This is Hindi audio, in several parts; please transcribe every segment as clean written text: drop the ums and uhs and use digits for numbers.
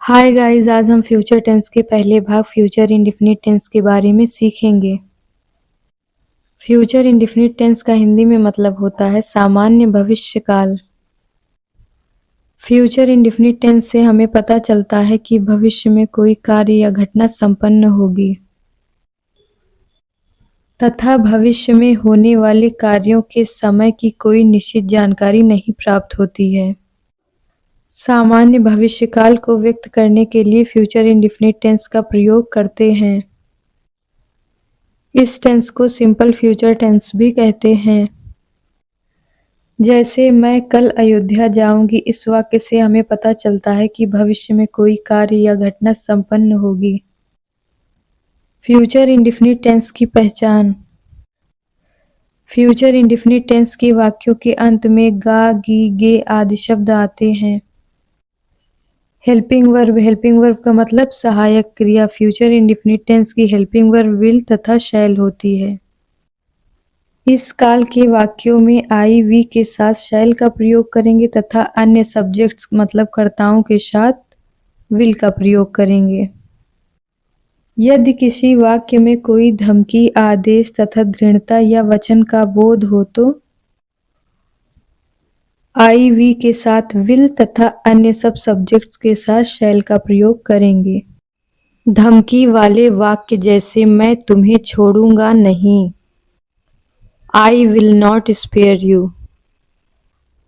हाय गाइस, आज हम फ्यूचर टेंस के पहले भाग फ्यूचर इंडेफिनिट टेंस के बारे में सीखेंगे। फ्यूचर इंडेफिनिट टेंस का हिंदी में मतलब होता है सामान्य भविष्य काल। फ्यूचर इंडेफिनिट टेंस से हमें पता चलता है कि भविष्य में कोई कार्य या घटना संपन्न होगी तथा भविष्य में होने वाले कार्यों के समय की कोई निश्चित जानकारी नहीं प्राप्त होती है। सामान्य भविष्यकाल को व्यक्त करने के लिए फ्यूचर इंडेफिनिट टेंस का प्रयोग करते हैं। इस टेंस को सिंपल फ्यूचर टेंस भी कहते हैं। जैसे मैं कल अयोध्या जाऊंगी, इस वाक्य से हमें पता चलता है कि भविष्य में कोई कार्य या घटना संपन्न होगी। फ्यूचर इंडेफिनिट टेंस की पहचान। फ्यूचर इंडेफिनिट टेंस के वाक्यों के अंत में गा, गी, गे आदि शब्द आते हैं। हेल्पिंग वर्ब का मतलब सहायक क्रिया। फ्यूचर इंडेफिनिट टेंस की हेल्पिंग वर्ब विल तथा शैल होती है। इस काल के वाक्यों में आई वी के साथ शैल का प्रयोग करेंगे तथा अन्य सब्जेक्ट्स मतलब कर्ताओं के साथ विल का प्रयोग करेंगे। यदि किसी वाक्य में कोई धमकी, आदेश तथा दृढ़ता या वचन का बोध हो तो आई वी के साथ विल तथा अन्य सब सब्जेक्ट्स के साथ शैल का प्रयोग करेंगे। धमकी वाले वाक्य जैसे मैं तुम्हें छोड़ूंगा नहीं, I will not spare you.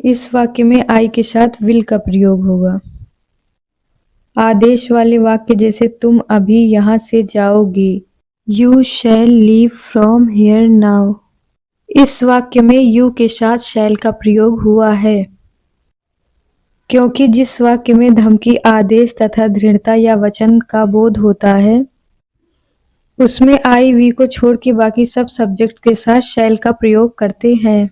इस वाक्य में आई के साथ विल का प्रयोग होगा। आदेश वाले वाक्य जैसे तुम अभी यहाँ से जाओगे, you shall leave from here now. इस वाक्य में यू के साथ शैल का प्रयोग हुआ है क्योंकि जिस वाक्य में धमकी, आदेश तथा दृढ़ता या वचन का बोध होता है उसमें आई वी को छोड़ के बाकी सब सब्जेक्ट के साथ शैल का प्रयोग करते हैं।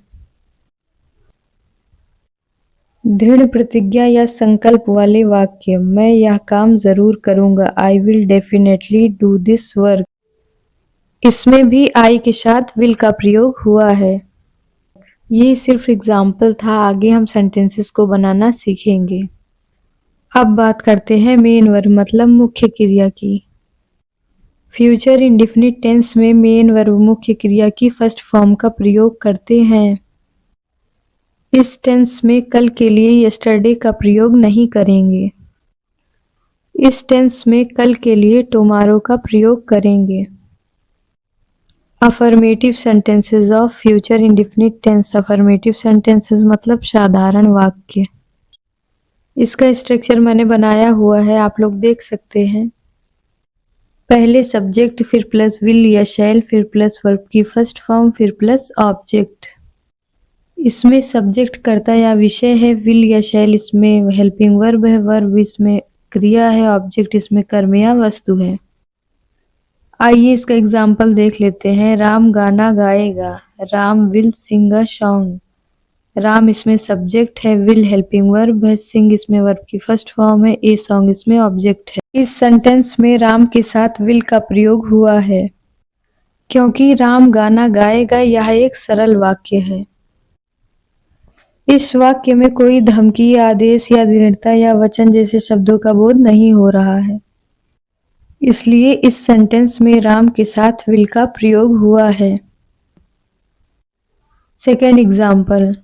दृढ़ प्रतिज्ञा या संकल्प वाले वाक्य, मैं यह काम जरूर करूंगा, I will definitely do this work. इसमें भी आई के साथ विल का प्रयोग हुआ है। ये सिर्फ एग्जाम्पल था, आगे हम सेंटेंसेस को बनाना सीखेंगे। अब बात करते हैं मेन वर्ब मतलब मुख्य क्रिया की। फ्यूचर इंडेफिनिट टेंस में मेन वर्ब मुख्य क्रिया की फर्स्ट फॉर्म का प्रयोग करते हैं। इस टेंस में कल के लिए यस्टरडे का प्रयोग नहीं करेंगे। इस टेंस में कल के लिए टुमारो का प्रयोग करेंगे। Affirmative sentences of future indefinite tense. Affirmative sentences मतलब साधारण वाक्य। इसका स्ट्रक्चर मैंने बनाया हुआ है, आप लोग देख सकते हैं। पहले सब्जेक्ट, फिर प्लस विल या शैल, फिर प्लस वर्ब की फर्स्ट फॉर्म, फिर प्लस ऑब्जेक्ट। इसमें सब्जेक्ट कर्ता या विषय है, विल या शैल इसमें हेल्पिंग वर्ब है, वर्ब इसमें क्रिया है, ऑब्जेक्ट इसमें कर्म या वस्तु है। आइए इसका एग्जाम्पल देख लेते हैं। राम गाना गाएगा, Ram will sing a song. Ram इसमें सब्जेक्ट है, विल हेल्पिंग वर्ब है, सिंग इसमें वर्ब की फर्स्ट फॉर्म है, ए सॉन्ग इसमें ऑब्जेक्ट है। इस सेंटेंस में राम के साथ विल का प्रयोग हुआ है क्योंकि राम गाना गाएगा यह एक सरल वाक्य है। इस वाक्य में कोई धमकी, आदेश या दृढ़ता या वचन जैसे शब्दों का बोध नहीं हो रहा है, इसलिए इस सेंटेंस में राम के साथ विल का प्रयोग हुआ है। सेकेंड एग्जाम्पल,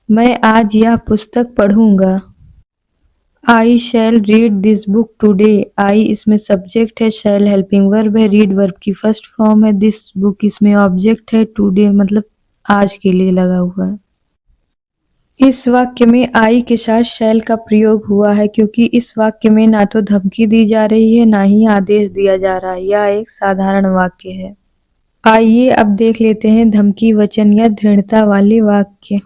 मैं आज यह पुस्तक पढ़ूंगा, आई शैल रीड दिस बुक टुडे। आई इसमें सब्जेक्ट है, शैल हेल्पिंग वर्ब है, रीड वर्ब की फर्स्ट फॉर्म है, दिस बुक इसमें ऑब्जेक्ट है, टुडे मतलब आज के लिए लगा हुआ है। इस वाक्य में आई के साथ शैल का प्रयोग हुआ है क्योंकि इस वाक्य में ना तो धमकी दी जा रही है ना ही आदेश दिया जा रहा है, यह एक साधारण वाक्य है। आइए अब देख लेते हैं धमकी, वचन या दृढ़ता वाले वाक्य।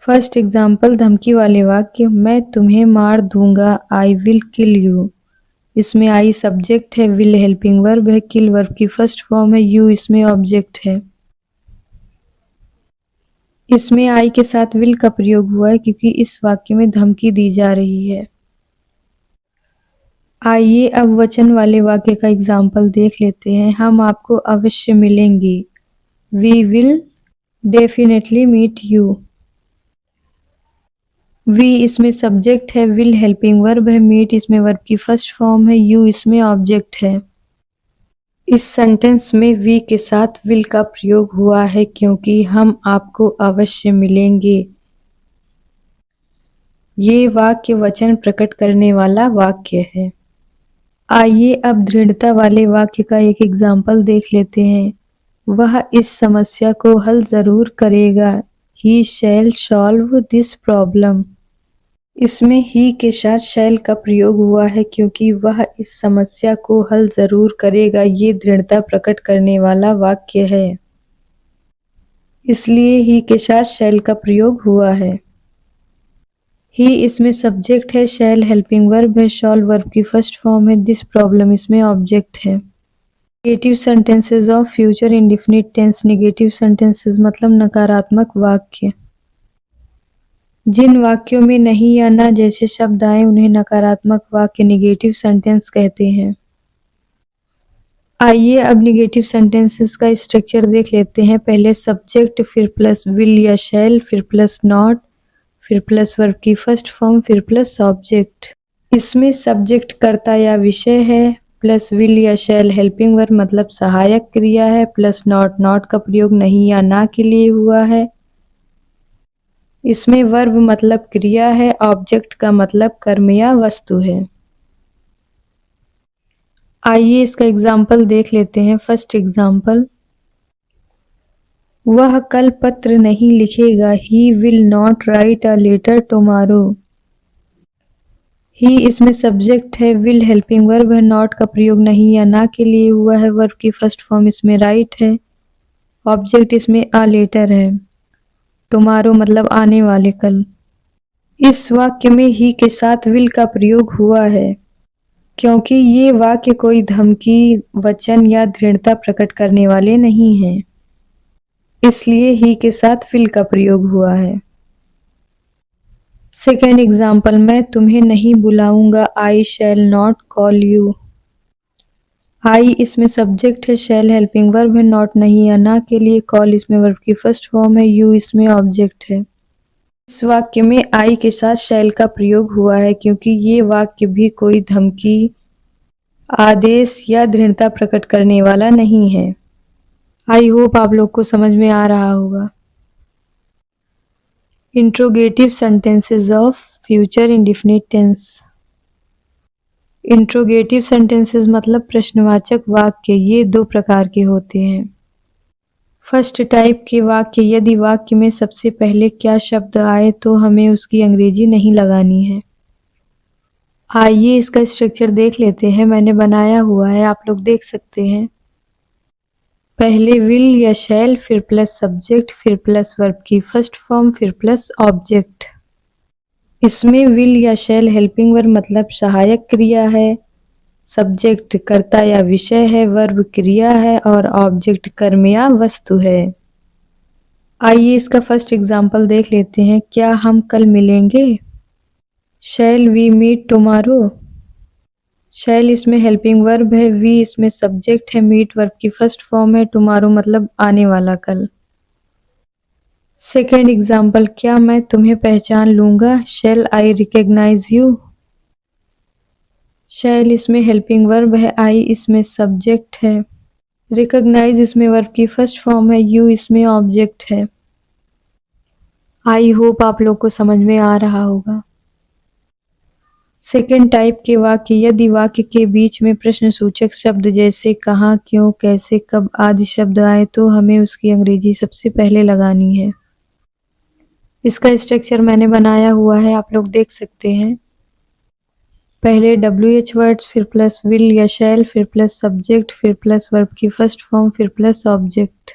फर्स्ट एग्जाम्पल, धमकी वाले वाक्य, मैं तुम्हें मार दूंगा, आई विल किल यू। इसमें आई सब्जेक्ट है, विल हेल्पिंग वर्ब है, किल वर्ब की फर्स्ट फॉर्म है, यू इसमें ऑब्जेक्ट है। इसमें आई के साथ विल का प्रयोग हुआ है क्योंकि इस वाक्य में धमकी दी जा रही है। आइए अब वचन वाले वाक्य का एग्जाम्पल देख लेते हैं। हम आपको अवश्य मिलेंगे, we will definitely meet you. We इसमें सब्जेक्ट है, विल हेल्पिंग वर्ब है, मीट इसमें वर्ब की फर्स्ट फॉर्म है, यू इसमें ऑब्जेक्ट है। इस सेंटेंस में वी के साथ विल का प्रयोग हुआ है क्योंकि हम आपको अवश्य मिलेंगे। ये वाक्य वचन प्रकट करने वाला वाक्य है। आइए अब दृढ़ता वाले वाक्य का एक एग्जाम्पल देख लेते हैं। वह इस समस्या को हल जरूर करेगा। ही शैल सॉल्व दिस प्रॉब्लम। इसमें ही के साथ शैल का प्रयोग हुआ है क्योंकि वह इस समस्या को हल जरूर करेगा। ये दृढ़ता प्रकट करने वाला वाक्य है, इसलिए ही के साथ शैल का प्रयोग हुआ है। ही इसमें सब्जेक्ट है, शैल हेल्पिंग वर्ब है, सॉल्व वर्ब की फर्स्ट फॉर्म है, दिस प्रॉब्लम इसमें ऑब्जेक्ट है। Negative sentences of future indefinite tense. Negative sentences मतलब नकारात्मक वाक्य। जिन वाक्यों में नहीं या ना जैसे शब्द आए उन्हें नकारात्मक वाक्य नेगेटिव सेंटेंस कहते हैं। आइए अब नेगेटिव सेंटेंसेस का स्ट्रक्चर देख लेते हैं। पहले सब्जेक्ट, फिर प्लस विल या शैल, फिर प्लस नॉट, फिर प्लस वर्ब की फर्स्ट फॉर्म, फिर प्लस ऑब्जेक्ट। इसमें सब्जेक्ट कर्ता या विषय है, प्लस विल या शैल हेल्पिंग वर्ब मतलब सहायक क्रिया है, प्लस नॉट, नॉट का प्रयोग नहीं या ना के लिए हुआ है। इसमें वर्ब मतलब क्रिया है, ऑब्जेक्ट का मतलब कर्म या वस्तु है। आइए इसका एग्जाम्पल देख लेते हैं। फर्स्ट एग्जाम्पल, वह कल पत्र नहीं लिखेगा। He will not write a letter tomorrow. He इसमें सब्जेक्ट है, विल हेल्पिंग वर्ब है, नॉट का प्रयोग नहीं या ना के लिए हुआ है, वर्ब की फर्स्ट फॉर्म इसमें राइट है, ऑब्जेक्ट इसमें अ लेटर है, टुमारो मतलब आने वाले कल। इस वाक्य में ही के साथ विल का प्रयोग हुआ है क्योंकि ये वाक्य कोई धमकी, वचन या दृढ़ता प्रकट करने वाले नहीं हैं, इसलिए ही के साथ विल का प्रयोग हुआ है। सेकेंड एग्जाम्पल, मैं तुम्हें नहीं बुलाऊंगा। आई शैल नॉट कॉल यू। आई इसमें सब्जेक्ट है, शैल हेल्पिंग वर्ब है, नॉट नहीं या ना के लिए, कॉल इसमें वर्ब की फर्स्ट फॉर्म है, यू इसमें ऑब्जेक्ट है। इस वाक्य में आई के साथ शैल का प्रयोग हुआ है क्योंकि ये वाक्य भी कोई धमकी, आदेश या दृढ़ता प्रकट करने वाला नहीं है। आई होप आप लोग को समझ में आ रहा होगा। Interrogative sentences of future indefinite tense. Interrogative sentences मतलब प्रश्नवाचक वाक्य। ये दो प्रकार के होते हैं। फर्स्ट टाइप के वाक्य, यदि वाक्य में सबसे पहले क्या शब्द आए तो हमें उसकी अंग्रेजी नहीं लगानी है। आइए इसका स्ट्रक्चर देख लेते हैं। मैंने बनाया हुआ है, आप लोग देख सकते हैं। पहले विल या शैल, फिर प्लस सब्जेक्ट, फिर प्लस वर्ब की फर्स्ट फॉर्म, फिर प्लस ऑब्जेक्ट। इसमें विल या शैल हेल्पिंग वर्ब मतलब सहायक क्रिया है, सब्जेक्ट कर्ता या विषय है, वर्ब क्रिया है और ऑब्जेक्ट कर्म या वस्तु है। आइए इसका फर्स्ट एग्जाम्पल देख लेते हैं। क्या हम कल मिलेंगे? Shall we meet tomorrow. Shall इसमें हेल्पिंग वर्ब है, वी इसमें सब्जेक्ट है, मीट वर्ब की फर्स्ट फॉर्म है, टुमारो मतलब आने वाला कल। सेकेंड एग्जाम्पल, क्या मैं तुम्हें पहचान लूंगा? शैल आई रिकॉग्नाइज यू। शैल इसमें हेल्पिंग वर्ब है, आई इसमें सब्जेक्ट है, रिकॉग्नाइज इसमें वर्ब की फर्स्ट फॉर्म है, यू इसमें ऑब्जेक्ट है। आई होप आप लोग को समझ में आ रहा होगा। सेकेंड टाइप के वाक्य, यदि वाक्य के बीच में प्रश्नसूचक शब्द जैसे कहाँ, क्यों, कैसे, कब आदि शब्द आए तो हमें उसकी अंग्रेजी सबसे पहले लगानी है। इसका स्ट्रक्चर मैंने बनाया हुआ है, आप लोग देख सकते हैं। पहले WH वर्ड्स, फिर प्लस विल या शैल, फिर प्लस सब्जेक्ट, फिर प्लस वर्ब की फर्स्ट फॉर्म, फिर प्लस ऑब्जेक्ट।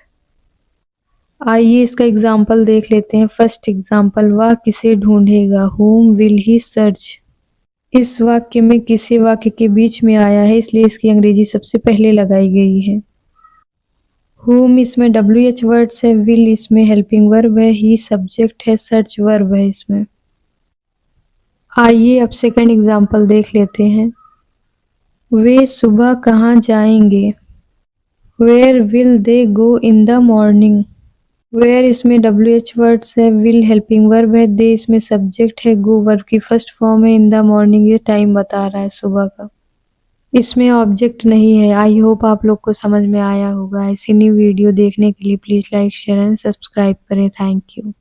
आइए इसका एग्जाम्पल देख लेते हैं। फर्स्ट एग्जाम्पल, वह किसे ढूंढेगा? Whom will he search. इस वाक्य में किसी वाक्य के बीच में आया है, इसलिए इसकी अंग्रेजी सबसे पहले लगाई गई है। होम इसमें WH वर्ड्स है, विल इसमें हेल्पिंग वर्ब है, ही सब्जेक्ट है, सर्च वर्ब है इसमें। आइए अब सेकंड एग्जाम्पल देख लेते हैं। वे सुबह कहाँ जाएंगे? Where will they go in the morning. Where इसमें WH वर्ड्स है, विल हेल्पिंग वर्ब है, दे इसमें सब्जेक्ट है, गो वर्ब की फर्स्ट फॉर्म है, इन द मॉर्निंग ये टाइम बता रहा है सुबह का। इसमें ऑब्जेक्ट नहीं है। आई होप आप लोग को समझ में आया होगा। ऐसी न्यू वीडियो देखने के लिए please like share and subscribe करें। Thank you.